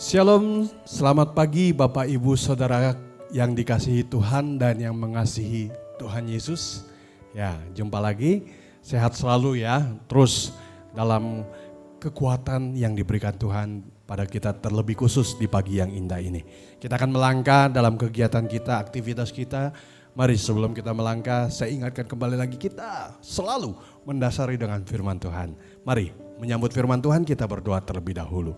Shalom, selamat pagi Bapak Ibu Saudara yang dikasihi Tuhan dan yang mengasihi Tuhan Yesus. Ya, jumpa lagi, sehat selalu ya, terus dalam kekuatan yang diberikan Tuhan pada kita terlebih khusus di pagi yang indah ini. Kita akan melangkah dalam kegiatan kita, aktivitas kita. Mari sebelum kita melangkah, saya ingatkan kembali lagi kita selalu mendasari dengan firman Tuhan. Mari menyambut firman Tuhan kita berdoa terlebih dahulu.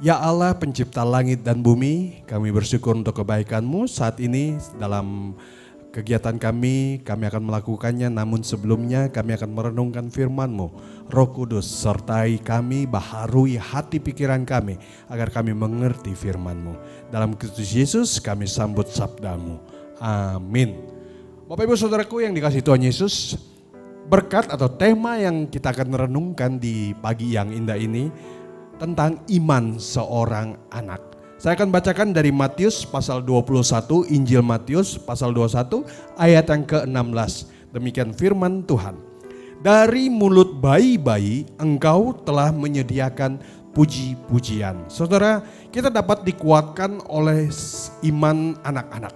Ya Allah pencipta langit dan bumi, kami bersyukur untuk kebaikan-Mu saat ini dalam kegiatan kami akan melakukannya, namun sebelumnya kami akan merenungkan firman-Mu. Roh Kudus sertai kami, baharui hati pikiran kami agar kami mengerti firman-Mu. Dalam Kristus Yesus kami sambut sabda-Mu. Amin. Bapak Ibu Saudaraku yang dikasihi Tuhan Yesus, berkat atau tema yang kita akan renungkan di pagi yang indah ini tentang iman seorang anak. Saya akan bacakan dari Matius pasal 21, Injil Matius pasal 21 ayat yang ke-16. Demikian firman Tuhan. Dari mulut bayi-bayi engkau telah menyediakan puji-pujian. Saudara, kita dapat dikuatkan oleh iman anak-anak.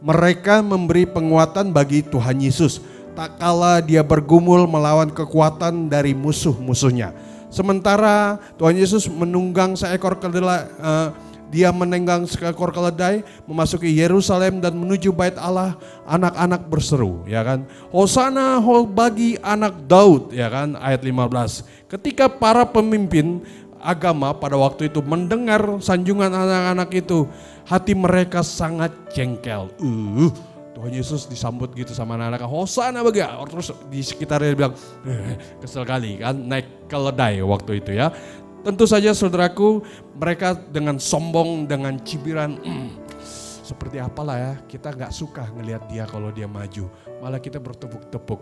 Mereka memberi penguatan bagi Tuhan Yesus tak kala dia bergumul melawan kekuatan dari musuh-musuhnya. Sementara Tuhan Yesus menunggang seekor keledai, dia menunggang seekor keledai memasuki Yerusalem dan menuju bait Allah, anak-anak berseru, ya kan? Hosana bagi anak Daud, ya kan? Ayat 15. Ketika para pemimpin agama pada waktu itu mendengar sanjungan anak-anak itu, hati mereka sangat jengkel. Tuhan Yesus disambut gitu sama anak-anak, Hosana bagi, terus di sekitarnya bilang, kesel kali kan, naik keledai waktu itu ya. Tentu saja saudaraku, mereka dengan sombong, dengan cibiran, seperti apalah ya, kita gak suka ngelihat dia kalau dia maju, malah kita bertepuk-tepuk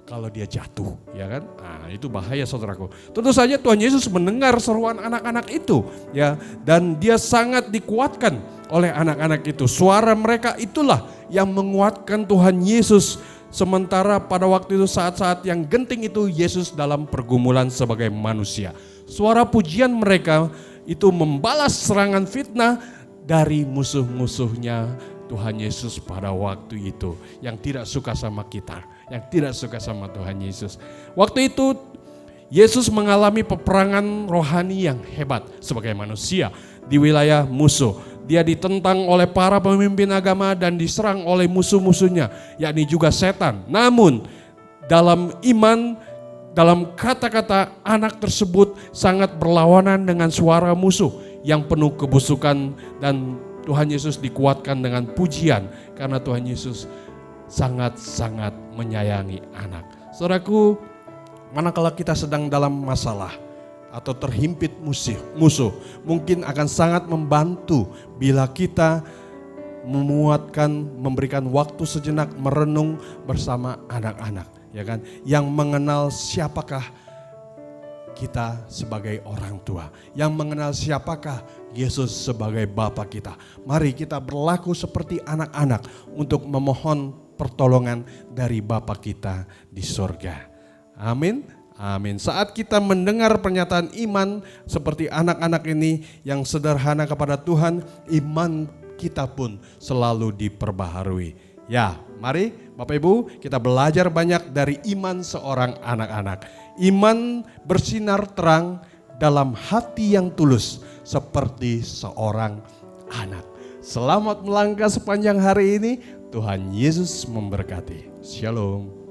kalau dia jatuh, ya kan? Nah, itu bahaya saudaraku. Tentu saja Tuhan Yesus mendengar seruan anak-anak itu, ya, dan dia sangat dikuatkan oleh anak-anak itu. Suara mereka itulah yang menguatkan Tuhan Yesus. Sementara pada waktu itu saat-saat yang genting itu Yesus dalam pergumulan sebagai manusia. Suara pujian mereka itu membalas serangan fitnah dari musuh-musuhnya Tuhan Yesus pada waktu itu. Yang tidak suka sama kita, yang tidak suka sama Tuhan Yesus. Waktu itu Yesus mengalami peperangan rohani yang hebat sebagai manusia di wilayah musuh. Dia ditentang oleh para pemimpin agama dan diserang oleh musuh-musuhnya, yakni juga setan. Namun dalam iman, dalam kata-kata anak tersebut sangat berlawanan dengan suara musuh yang penuh kebusukan, dan Tuhan Yesus dikuatkan dengan pujian karena Tuhan Yesus sangat-sangat menyayangi anak. Saudaraku, manakala kita sedang dalam masalah atau terhimpit musuh, mungkin akan sangat membantu bila kita memuatkan, memberikan waktu sejenak merenung bersama anak-anak, ya kan, yang mengenal siapakah kita sebagai orang tua, yang mengenal siapakah Yesus sebagai Bapa kita. Mari kita berlaku seperti anak-anak untuk memohon pertolongan dari Bapa kita di sorga. Amin. Amin. Saat kita mendengar pernyataan iman seperti anak-anak ini yang sederhana kepada Tuhan, iman kita pun selalu diperbaharui. Ya, mari Bapak Ibu kita belajar banyak dari iman seorang anak-anak. Iman bersinar terang dalam hati yang tulus seperti seorang anak. Selamat melangkah sepanjang hari ini. Tuhan Yesus memberkati. Shalom.